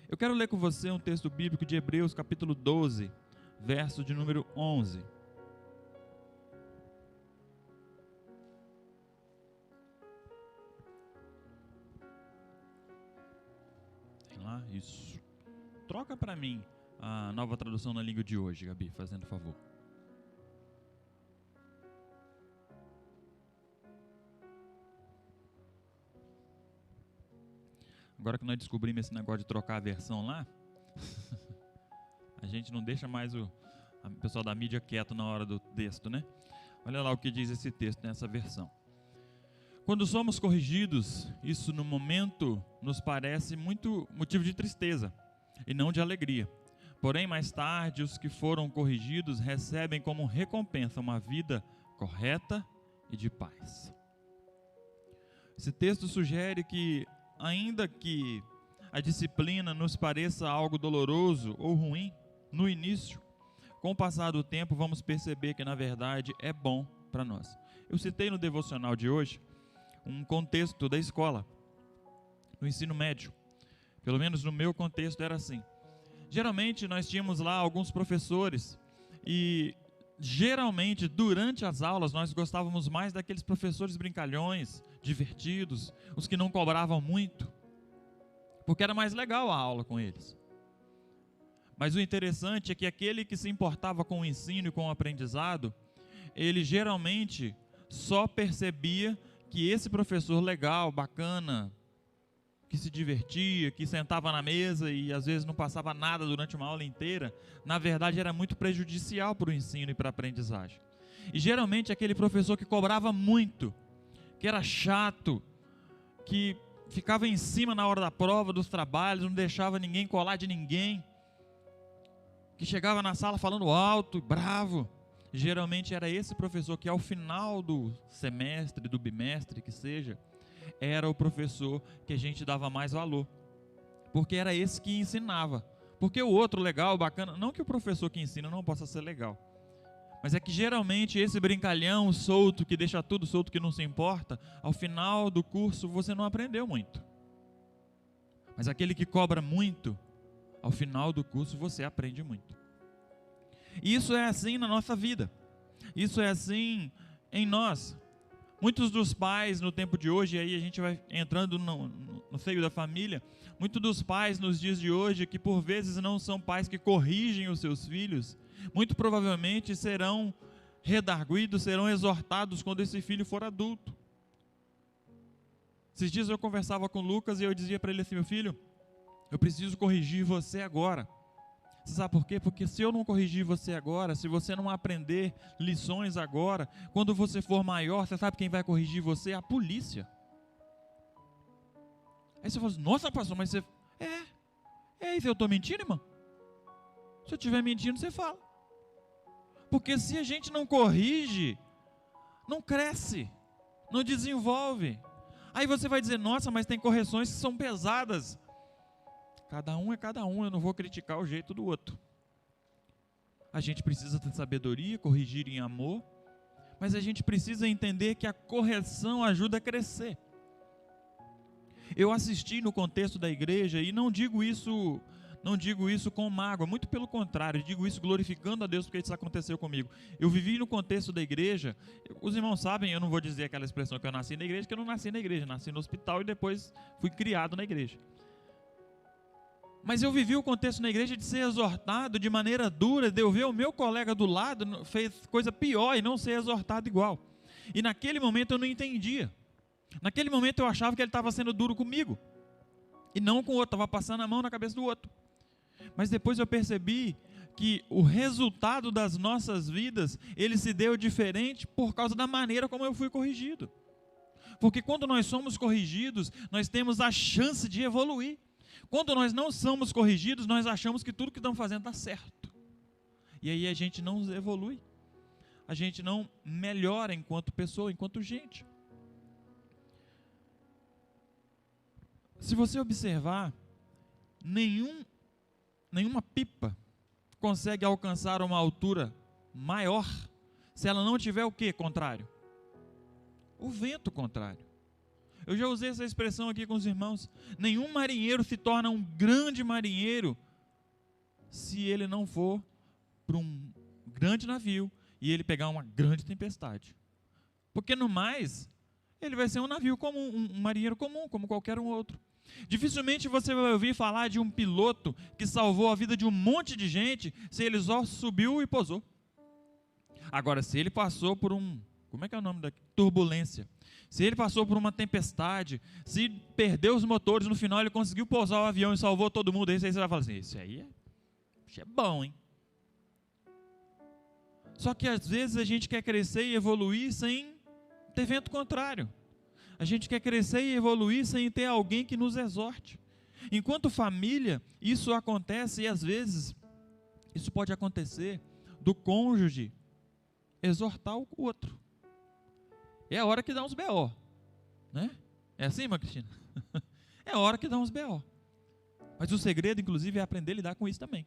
Eu quero ler com você um texto bíblico de Hebreus, capítulo 12, verso de número 11. Tem lá? Isso. Troca para mim a nova tradução na língua de hoje, Gabi, fazendo favor. Agora que nós descobrimos esse negócio de trocar a versão lá, a gente não deixa mais o pessoal da mídia quieto na hora do texto, né? Olha lá o que diz esse texto nessa versão. Quando somos corrigidos, isso no momento nos parece muito motivo de tristeza e não de alegria. Porém, mais tarde, os que foram corrigidos recebem como recompensa uma vida correta e de paz. Esse texto sugere que, ainda que a disciplina nos pareça algo doloroso ou ruim no início, com o passar do tempo vamos perceber que na verdade é bom para nós. Eu citei no devocional de hoje um contexto da escola, no ensino médio. Pelo menos no meu contexto era assim. Geralmente nós tínhamos lá alguns professores e geralmente durante as aulas nós gostávamos mais daqueles professores brincalhões, divertidos, os que não cobravam muito, porque era mais legal a aula com eles. Mas o interessante é que aquele que se importava com o ensino e com o aprendizado, ele geralmente só percebia que esse professor legal, bacana, que se divertia, que sentava na mesa e às vezes não passava nada durante uma aula inteira, na verdade era muito prejudicial para o ensino e para a aprendizagem. E geralmente aquele professor que cobrava muito, que era chato, que ficava em cima na hora da prova, dos trabalhos, não deixava ninguém colar de ninguém, que chegava na sala falando alto, bravo, geralmente era esse professor que ao final do semestre, do bimestre, que seja, era o professor que a gente dava mais valor, porque era esse que ensinava. Porque o outro legal, bacana, não que o professor que ensina não possa ser legal, mas é que geralmente esse brincalhão solto, que deixa tudo solto, que não se importa, ao final do curso você não aprendeu muito. Mas aquele que cobra muito, ao final do curso você aprende muito. E isso é assim na nossa vida, isso é assim em nós. Muitos dos pais no tempo de hoje, aí a gente vai entrando no seio da família, muitos dos pais nos dias de hoje, que por vezes não são pais que corrigem os seus filhos, muito provavelmente serão redarguidos, serão exortados quando esse filho for adulto. Esses dias eu conversava com o Lucas e eu dizia para ele assim: meu filho, eu preciso corrigir você agora. Você sabe por quê? Porque se eu não corrigir você agora, se você não aprender lições agora, quando você for maior, você sabe quem vai corrigir você? A polícia. Aí você fala assim: nossa, pastor, mas você... isso eu estou mentindo, irmão? Se eu estiver mentindo, você fala. Porque se a gente não corrige, não cresce, não desenvolve. Aí você vai dizer: nossa, mas tem correções que são pesadas. Cada um é cada um, eu não vou criticar o jeito do outro. A gente precisa ter sabedoria, corrigir em amor, mas a gente precisa entender que a correção ajuda a crescer. Eu assisti no contexto da igreja, e não digo isso com mágoa, muito pelo contrário, digo isso glorificando a Deus porque isso aconteceu comigo. Eu vivi no contexto da igreja, os irmãos sabem, eu não vou dizer aquela expressão que eu nasci na igreja, porque eu não nasci na igreja, nasci no hospital e depois fui criado na igreja. Mas eu vivi o contexto na igreja de ser exortado de maneira dura, de eu ver o meu colega do lado fez coisa pior e não ser exortado igual. E naquele momento eu não entendia. Naquele momento eu achava que ele estava sendo duro comigo e não com o outro, estava passando a mão na cabeça do outro. Mas depois eu percebi que o resultado das nossas vidas, ele se deu diferente por causa da maneira como eu fui corrigido. Porque quando nós somos corrigidos, nós temos a chance de evoluir. Quando nós não somos corrigidos, nós achamos que tudo que estamos fazendo está certo. E aí a gente não evolui. A gente não melhora enquanto pessoa, enquanto gente. Se você observar, nenhuma pipa consegue alcançar uma altura maior se ela não tiver o que contrário? O vento contrário. Eu já usei essa expressão aqui com os irmãos. Nenhum marinheiro se torna um grande marinheiro se ele não for para um grande navio e ele pegar uma grande tempestade. Porque no mais, ele vai ser um navio comum, um marinheiro comum, como qualquer um outro. Dificilmente você vai ouvir falar de um piloto que salvou a vida de um monte de gente se ele só subiu e pousou. Agora, se ele passou por como é que é o nome daqui? Turbulência. Se ele passou por uma tempestade, se perdeu os motores, no final ele conseguiu pousar o avião e salvou todo mundo, aí você vai falar assim, isso aí é bom, hein? Só que às vezes a gente quer crescer e evoluir sem ter vento contrário. A gente quer crescer e evoluir sem ter alguém que nos exorte. Enquanto família, isso acontece e às vezes isso pode acontecer do cônjuge exortar o outro. É a hora que dá uns B.O., né? É assim, irmã Cristina? É a hora que dá uns B.O. Mas o segredo, inclusive, é aprender a lidar com isso também.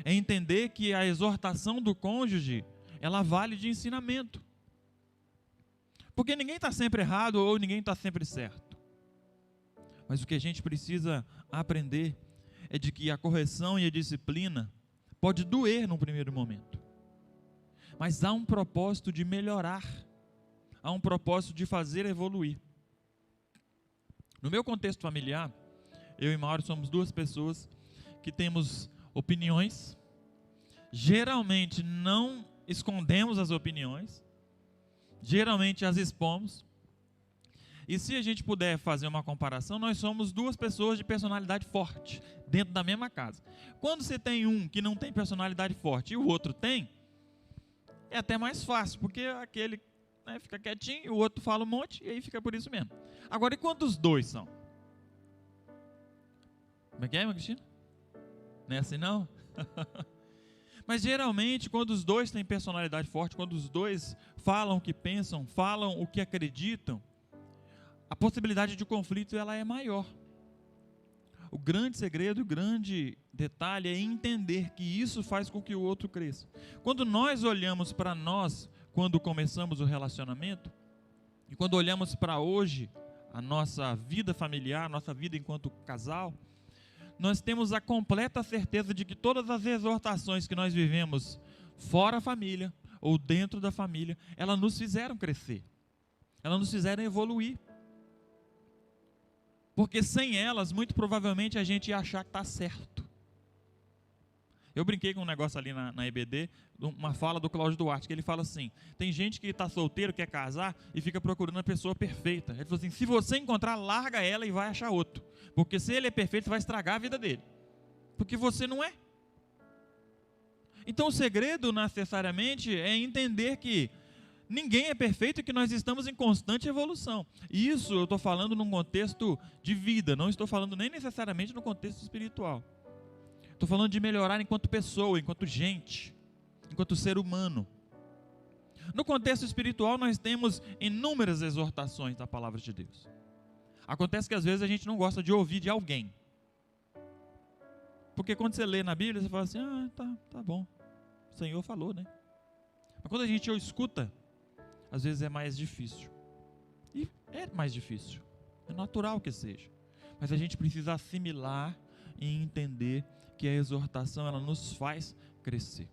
É entender que a exortação do cônjuge, ela vale de ensinamento. Porque ninguém está sempre errado ou ninguém está sempre certo. Mas o que a gente precisa aprender é de que a correção e a disciplina pode doer no primeiro momento. Mas há um propósito de melhorar. Há um propósito de fazer evoluir. No meu contexto familiar, eu e Mauro somos duas pessoas que temos opiniões. Geralmente não escondemos as opiniões. Geralmente as expomos. E se a gente puder fazer uma comparação, nós somos duas pessoas de personalidade forte dentro da mesma casa. Quando você tem um que não tem personalidade forte e o outro tem, é até mais fácil, porque aquele fica quietinho e o outro fala um monte e aí fica por isso mesmo. Agora, e quando os dois são? Como é que é, irmã Cristina? Não é assim não? Mas geralmente, quando os dois têm personalidade forte, quando os dois falam o que pensam, falam o que acreditam, a possibilidade de conflito ela é maior. O grande segredo, o grande detalhe é entender que isso faz com que o outro cresça. Quando nós olhamos para nós, quando começamos o relacionamento, e quando olhamos para hoje, a nossa vida familiar, a nossa vida enquanto casal, nós temos a completa certeza de que todas as exortações que nós vivemos fora a família ou dentro da família, elas nos fizeram crescer, elas nos fizeram evoluir. Porque sem elas, muito provavelmente a gente ia achar que está certo. Eu brinquei com um negócio ali na EBD, uma fala do Cláudio Duarte, que ele fala assim, tem gente que está solteiro, quer casar e fica procurando a pessoa perfeita. Ele falou assim, se você encontrar, larga ela e vai achar outro. Porque se ele é perfeito, você vai estragar a vida dele. Porque você não é. Então o segredo, necessariamente, é entender que ninguém é perfeito e que nós estamos em constante evolução. E isso eu estou falando num contexto de vida, não estou falando nem necessariamente no contexto espiritual. Estou falando de melhorar enquanto pessoa, enquanto gente, enquanto ser humano. No contexto espiritual, nós temos inúmeras exortações da palavra de Deus. Acontece que às vezes a gente não gosta de ouvir de alguém. Porque quando você lê na Bíblia, você fala assim, tá bom, o Senhor falou, né? Mas quando a gente escuta, às vezes é mais difícil. E é mais difícil. É natural que seja. Mas a gente precisa assimilar e entender que a exortação ela nos faz crescer.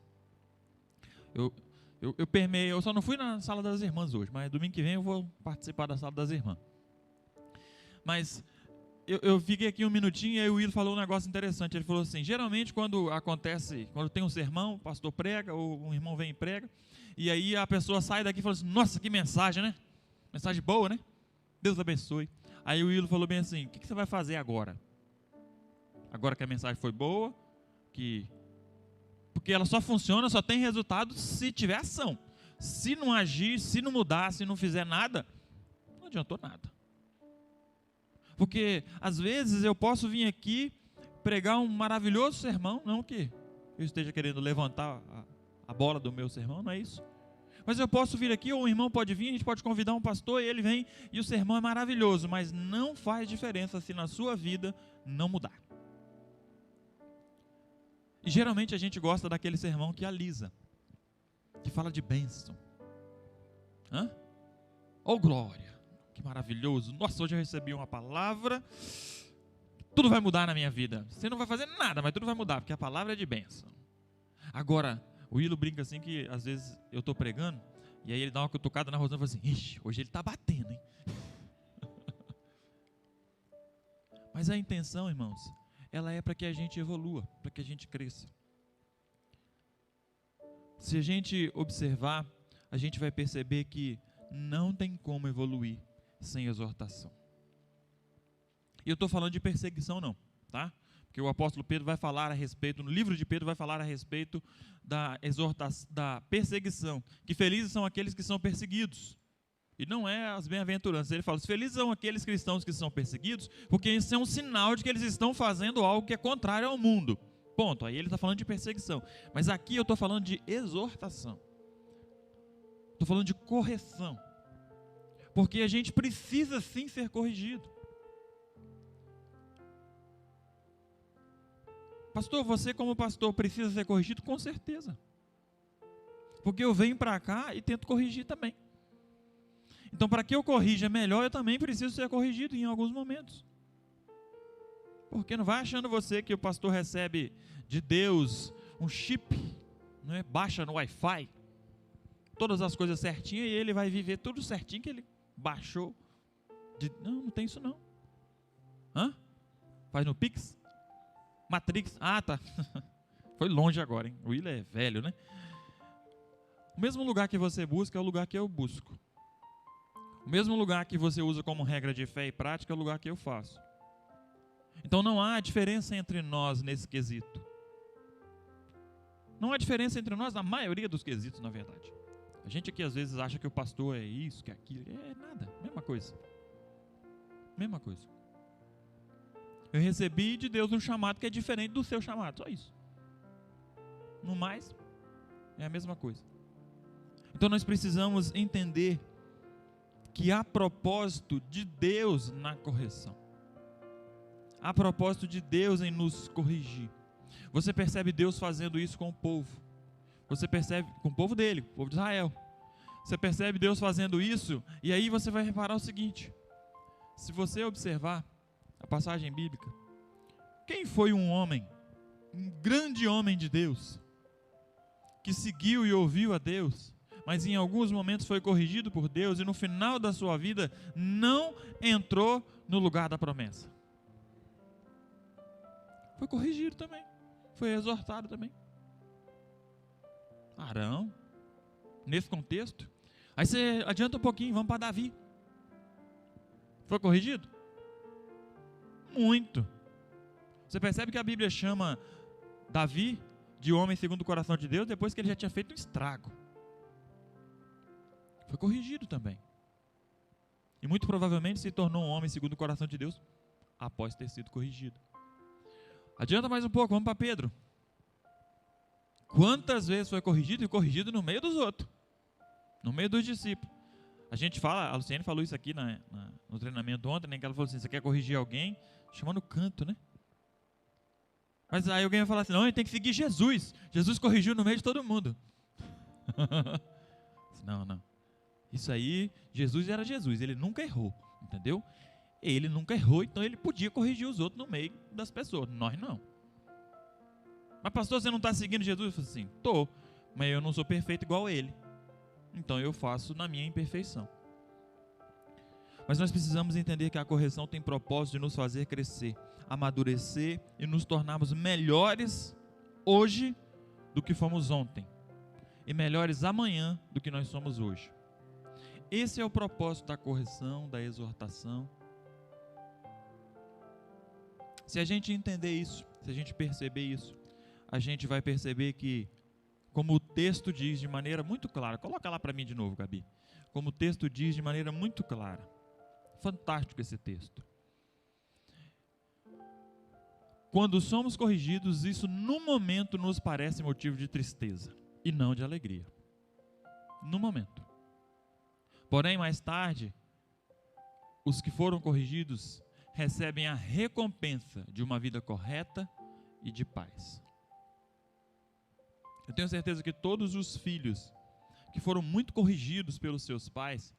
Eu só não fui na sala das irmãs hoje, mas domingo que vem eu vou participar da sala das irmãs. Mas eu fiquei aqui um minutinho e aí o Will falou um negócio interessante. Ele falou assim, geralmente quando tem um sermão, o pastor prega, ou um irmão vem e prega, e aí a pessoa sai daqui e fala assim, nossa, que mensagem, né? Mensagem boa, né? Deus abençoe. Aí o Will falou bem assim, o que você vai fazer agora? Agora que a mensagem foi boa, porque ela só funciona, só tem resultado se tiver ação. Se não agir, se não mudar, se não fizer nada, não adiantou nada. Porque às vezes eu posso vir aqui pregar um maravilhoso sermão, não que eu esteja querendo levantar a bola do meu sermão, não é isso. Mas eu posso vir aqui, ou um irmão pode vir, a gente pode convidar um pastor e ele vem e o sermão é maravilhoso, mas não faz diferença se na sua vida não mudar. E geralmente a gente gosta daquele sermão que alisa, que fala de bênção. Ou glória. Que maravilhoso. Nossa, hoje eu recebi uma palavra. Tudo vai mudar na minha vida. Você não vai fazer nada, mas tudo vai mudar, porque a palavra é de bênção. Agora, o Willo brinca assim que às vezes eu estou pregando, e aí ele dá uma cutucada na Rosana e fala assim, ixi, hoje ele está batendo, hein? Mas a intenção, irmãos, ela é para que a gente evolua, para que a gente cresça. Se a gente observar, a gente vai perceber que não tem como evoluir sem exortação. E eu estou falando de perseguição não, tá? Porque o apóstolo Pedro vai falar a respeito, no livro de Pedro vai falar a respeito da exortação, da perseguição, que felizes são aqueles que são perseguidos. E não é as bem-aventuranças. Ele fala, felizes são aqueles cristãos que são perseguidos, porque isso é um sinal de que eles estão fazendo algo que é contrário ao mundo. Ponto. Aí ele está falando de perseguição. Mas aqui eu estou falando de exortação. Estou falando de correção. Porque a gente precisa sim ser corrigido. Pastor, você como pastor precisa ser corrigido? Com certeza. Porque eu venho para cá e tento corrigir também. Então, para que eu corrija melhor, eu também preciso ser corrigido em alguns momentos. Porque não vai achando você que o pastor recebe de Deus um chip, não é? Baixa no Wi-Fi, todas as coisas certinhas, e ele vai viver tudo certinho que ele baixou. Não tem isso não. Hã? Faz no Pix? Matrix? Ah, tá. Foi longe agora, hein? O Will é velho, né? O mesmo lugar que você busca é o lugar que eu busco. O mesmo lugar que você usa como regra de fé e prática é o lugar que eu faço. Então não há diferença entre nós nesse quesito. Não há diferença entre nós na maioria dos quesitos, na verdade. A gente aqui às vezes acha que o pastor é isso, que é aquilo. É nada, mesma coisa. Mesma coisa. Eu recebi de Deus um chamado que é diferente do seu chamado, só isso. No mais, é a mesma coisa. Então nós precisamos entender que há propósito de Deus na correção. Há propósito de Deus em nos corrigir. Você percebe Deus fazendo isso com o povo. Você percebe com o povo dele, o povo de Israel. Você percebe Deus fazendo isso, e aí você vai reparar o seguinte. Se você observar a passagem bíblica, quem foi um homem, um grande homem de Deus, que seguiu e ouviu a Deus, mas em alguns momentos foi corrigido por Deus e no final da sua vida não entrou no lugar da promessa? Foi corrigido também, foi exortado também. Arão, nesse contexto. Aí você adianta um pouquinho, vamos para Davi. Foi corrigido? Muito. Você percebe que a Bíblia chama Davi de homem segundo o coração de Deus depois que ele já tinha feito um estrago. Foi corrigido também. E muito provavelmente se tornou um homem segundo o coração de Deus após ter sido corrigido. Adianta mais um pouco, vamos para Pedro. Quantas vezes foi corrigido e corrigido no meio dos outros? No meio dos discípulos. A gente fala, a Luciane falou isso aqui no treinamento ontem, né, que ela falou assim, você quer corrigir alguém? Chama no canto, né? Mas aí alguém vai falar assim, não, ele tem que seguir Jesus. Jesus corrigiu no meio de todo mundo. Não. Isso aí, Jesus era Jesus, ele nunca errou, entendeu? Ele nunca errou, então ele podia corrigir os outros no meio das pessoas, nós não. Mas pastor, você não está seguindo Jesus? Eu falei assim, estou, mas eu não sou perfeito igual ele. Então eu faço na minha imperfeição. Mas nós precisamos entender que a correção tem propósito de nos fazer crescer, amadurecer e nos tornarmos melhores hoje do que fomos ontem. E melhores amanhã do que nós somos hoje. Esse é o propósito da correção, da exortação. Se a gente entender isso, se a gente perceber isso, a gente vai perceber que, como o texto diz de maneira muito clara, coloca lá para mim de novo, Gabi. Como o texto diz de maneira muito clara. Fantástico esse texto. Quando somos corrigidos, isso no momento nos parece motivo de tristeza e não de alegria. No momento. Porém, mais tarde, os que foram corrigidos recebem a recompensa de uma vida correta e de paz. Eu tenho certeza que todos os filhos que foram muito corrigidos pelos seus pais,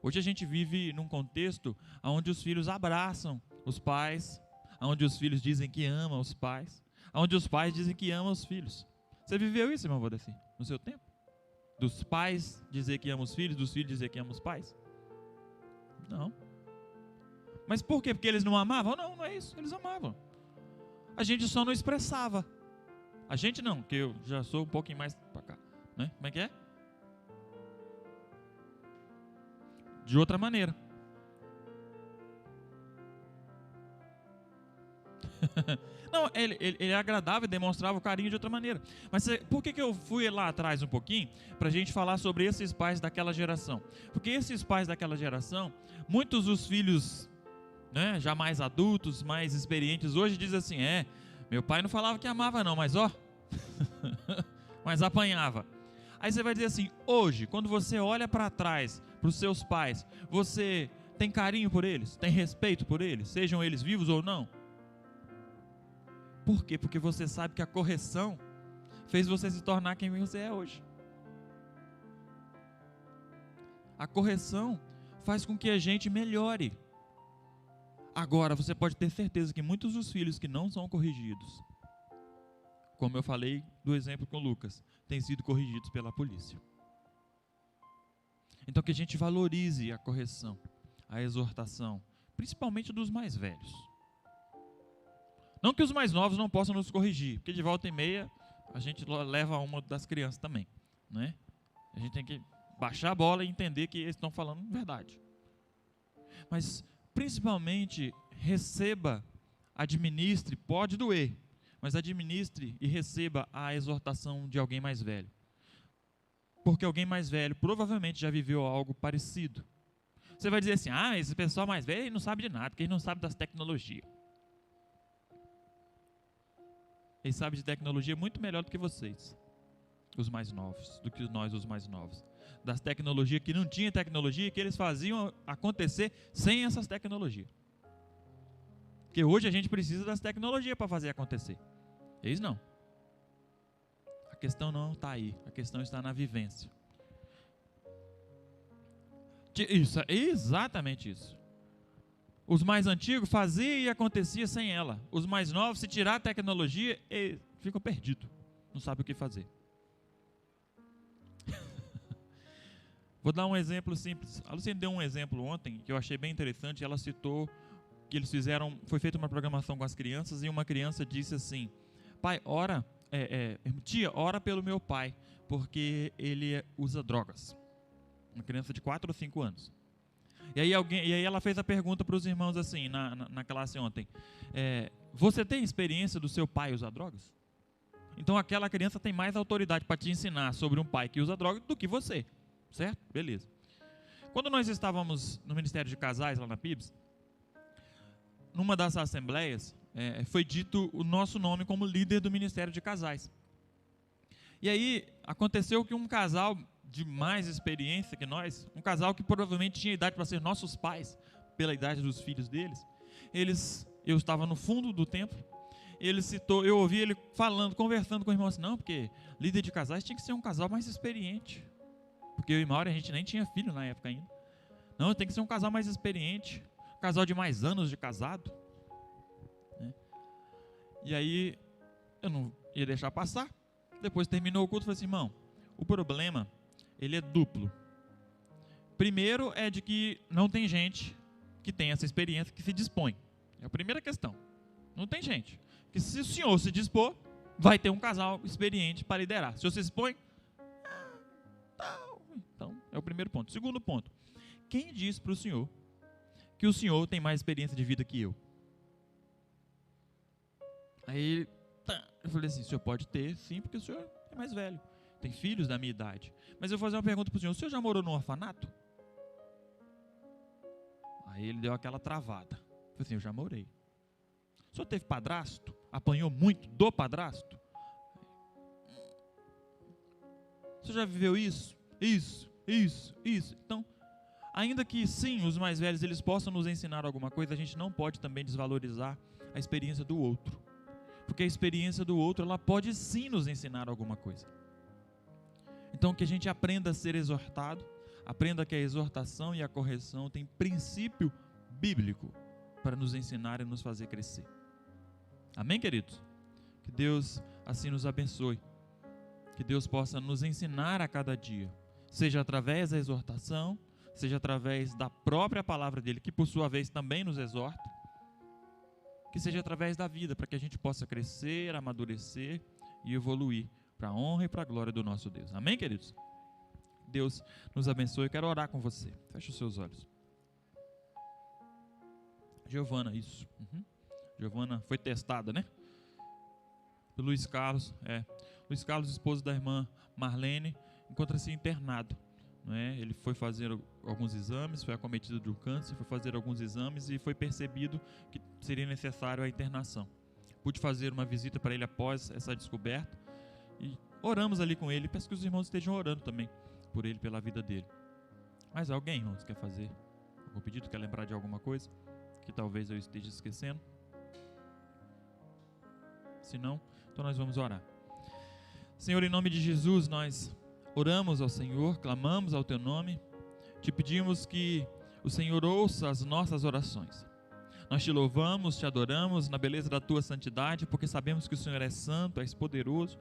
Hoje a gente vive num contexto onde os filhos abraçam os pais, onde os filhos dizem que amam os pais, onde os pais dizem que amam os filhos. Você viveu isso, irmão Valdeci, no seu tempo? Dos pais dizer que amam os filhos, dos filhos dizer que amam os pais? Não. Mas por quê? Porque eles não amavam? Não, não é isso, eles amavam. A gente só não expressava. A gente não, que eu já sou um pouquinho mais pra cá, né? Como é que é? De outra maneira. Não, ele é agradável e demonstrava o carinho de outra maneira. Mas por que eu fui lá atrás um pouquinho? Para a gente falar sobre esses pais daquela geração. Porque esses pais daquela geração, muitos dos filhos, né, já mais adultos, mais experientes, hoje dizem assim, meu pai não falava que amava não, mas ó, mas apanhava. Aí você vai dizer assim, hoje, quando você olha para trás, para os seus pais, você tem carinho por eles? Tem respeito por eles? Sejam eles vivos ou não? Por quê? Porque você sabe que a correção fez você se tornar quem você é hoje. A correção faz com que a gente melhore. Agora, você pode ter certeza que muitos dos filhos que não são corrigidos, como eu falei do exemplo com o Lucas, têm sido corrigidos pela polícia. Então que a gente valorize a correção, a exortação, principalmente dos mais velhos. Não que os mais novos não possam nos corrigir, porque de volta e meia a gente leva uma das crianças também, né? A gente tem que baixar a bola e entender que eles estão falando verdade. Mas principalmente receba, administre, pode doer, mas administre e receba a exortação de alguém mais velho. Porque alguém mais velho provavelmente já viveu algo parecido. Você vai dizer assim, esse pessoal mais velho não sabe de nada, porque ele não sabe das tecnologias. Ele sabe de tecnologia muito melhor do que vocês, os mais novos, do que nós, os mais novos. Das tecnologias que não tinha tecnologia, que eles faziam acontecer sem essas tecnologias. Porque hoje a gente precisa das tecnologias para fazer acontecer. Eles não. A questão não está aí, a questão está na vivência. Isso, exatamente isso. Os mais antigos faziam e acontecia sem ela. Os mais novos, se tirar a tecnologia, ficam perdidos. Não sabem o que fazer. Vou dar um exemplo simples. A Luciane deu um exemplo ontem, que eu achei bem interessante. Ela citou que eles fizeram, foi feita uma programação com as crianças, e uma criança disse assim, pai, tia, ora pelo meu pai, porque ele usa drogas. Uma criança de 4 ou 5 anos. E aí ela fez a pergunta para os irmãos assim, na classe ontem, você tem experiência do seu pai usar drogas? Então aquela criança tem mais autoridade para te ensinar sobre um pai que usa drogas do que você, certo? Beleza. Quando nós estávamos no Ministério de Casais, lá na PIBS, numa das assembleias, foi dito o nosso nome como líder do Ministério de Casais. E aí aconteceu que um casal de mais experiência que nós, um casal que provavelmente tinha idade para ser nossos pais, pela idade dos filhos deles, eu estava no fundo do templo, eu ouvi ele falando, conversando com o irmão assim, não, porque líder de casais tinha que ser um casal mais experiente, porque eu e Mauro, a gente nem tinha filho na época ainda, não, tem que ser um casal mais experiente, um casal de mais anos de casado, né? E aí, eu não ia deixar passar, depois terminou o culto, falei assim, irmão, o problema, ele é duplo. Primeiro é de que não tem gente que tem essa experiência, que se dispõe. É a primeira questão. Não tem gente. Que se o senhor se dispor, vai ter um casal experiente para liderar. Se você se dispõe, então é o primeiro ponto. Segundo ponto, quem disse para o senhor que o senhor tem mais experiência de vida que eu? Aí eu falei assim, o senhor pode ter, sim, porque o senhor é mais velho. Tem filhos da minha idade. Mas eu vou fazer uma pergunta para o senhor já morou num orfanato? Aí ele deu aquela travada. Eu falei assim, eu já morei. O senhor teve padrasto? Apanhou muito do padrasto? O senhor já viveu isso? Isso. Então, ainda que sim, os mais velhos eles possam nos ensinar alguma coisa, a gente não pode também desvalorizar a experiência do outro. Porque a experiência do outro, ela pode sim nos ensinar alguma coisa. Então que a gente aprenda a ser exortado, Aprenda que a exortação e a correção têm princípio bíblico para nos ensinar e nos fazer crescer. Amém, queridos? Que Deus assim nos abençoe. Que Deus possa nos ensinar a cada dia, seja através da exortação, seja através da própria palavra dele, que por sua vez também nos exorta, que seja através da vida, para que a gente possa crescer, amadurecer e evoluir para a honra e para a glória do nosso Deus. Amém, queridos? Deus nos abençoe. Eu quero orar com você. Feche os seus olhos. Giovana, isso. Giovana foi testada, né? Pelo Luiz Carlos. Luiz Carlos, esposo da irmã Marlene, encontra-se internado. Não é? Ele foi fazer alguns exames, foi acometido de um câncer, foi fazer alguns exames e foi percebido que seria necessário a internação. Pude fazer uma visita para ele após essa descoberta e oramos ali com ele. Peço que os irmãos estejam orando também por ele, pela vida dele. Mas alguém, irmãos, quer fazer algum pedido, quer lembrar de alguma coisa que talvez eu esteja esquecendo? Se não, então nós vamos orar. Senhor, em nome de Jesus, nós oramos ao Senhor, clamamos ao Teu nome, te pedimos que o Senhor ouça as nossas orações. Nós te louvamos, te adoramos na beleza da Tua santidade, porque sabemos que o Senhor é santo, és poderoso.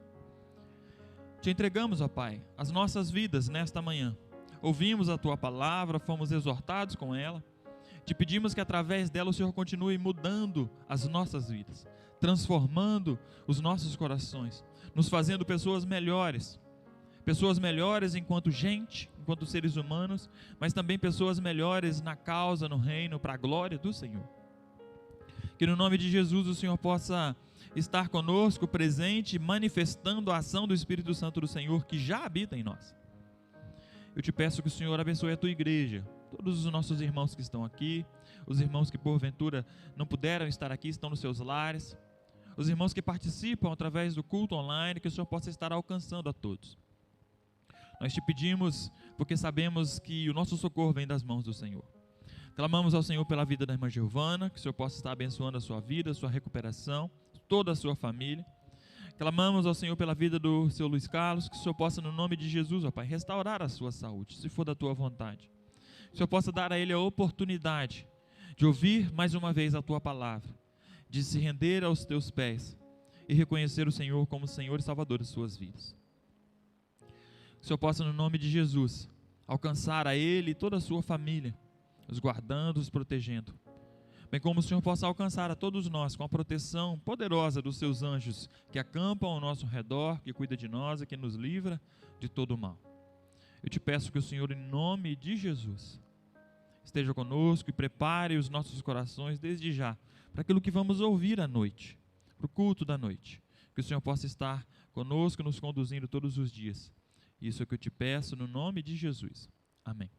Te entregamos, ó Pai, as nossas vidas nesta manhã. Ouvimos a Tua palavra, fomos exortados com ela. Te pedimos que através dela o Senhor continue mudando as nossas vidas, transformando os nossos corações, nos fazendo pessoas melhores enquanto gente, enquanto seres humanos, mas também pessoas melhores na causa, no reino, para a glória do Senhor. Que no nome de Jesus o Senhor possa estar conosco, presente, manifestando a ação do Espírito Santo do Senhor que já habita em nós. Eu te peço que o Senhor abençoe a tua igreja, todos os nossos irmãos que estão aqui, os irmãos que porventura não puderam estar aqui, estão nos seus lares, os irmãos que participam através do culto online, que o Senhor possa estar alcançando a todos. Nós te pedimos porque sabemos que o nosso socorro vem das mãos do Senhor. Clamamos ao Senhor pela vida da irmã Giovana, que o Senhor possa estar abençoando a sua vida, a sua recuperação, toda a sua família. Clamamos ao Senhor pela vida do seu Luiz Carlos, que o Senhor possa, no nome de Jesus, ó Pai, restaurar a sua saúde, se for da tua vontade. Que o Senhor possa dar a ele a oportunidade de ouvir mais uma vez a tua palavra, de se render aos teus pés e reconhecer o Senhor como Senhor e Salvador de suas vidas. Que o Senhor possa, no nome de Jesus, alcançar a ele e toda a sua família, os guardando, os protegendo, bem como o Senhor possa alcançar a todos nós com a proteção poderosa dos seus anjos que acampam ao nosso redor, que cuida de nós e que nos livra de todo o mal. Eu te peço que o Senhor, em nome de Jesus, esteja conosco e prepare os nossos corações desde já para aquilo que vamos ouvir à noite, para o culto da noite. Que o Senhor possa estar conosco, nos conduzindo todos os dias. Isso é o que eu te peço no nome de Jesus. Amém.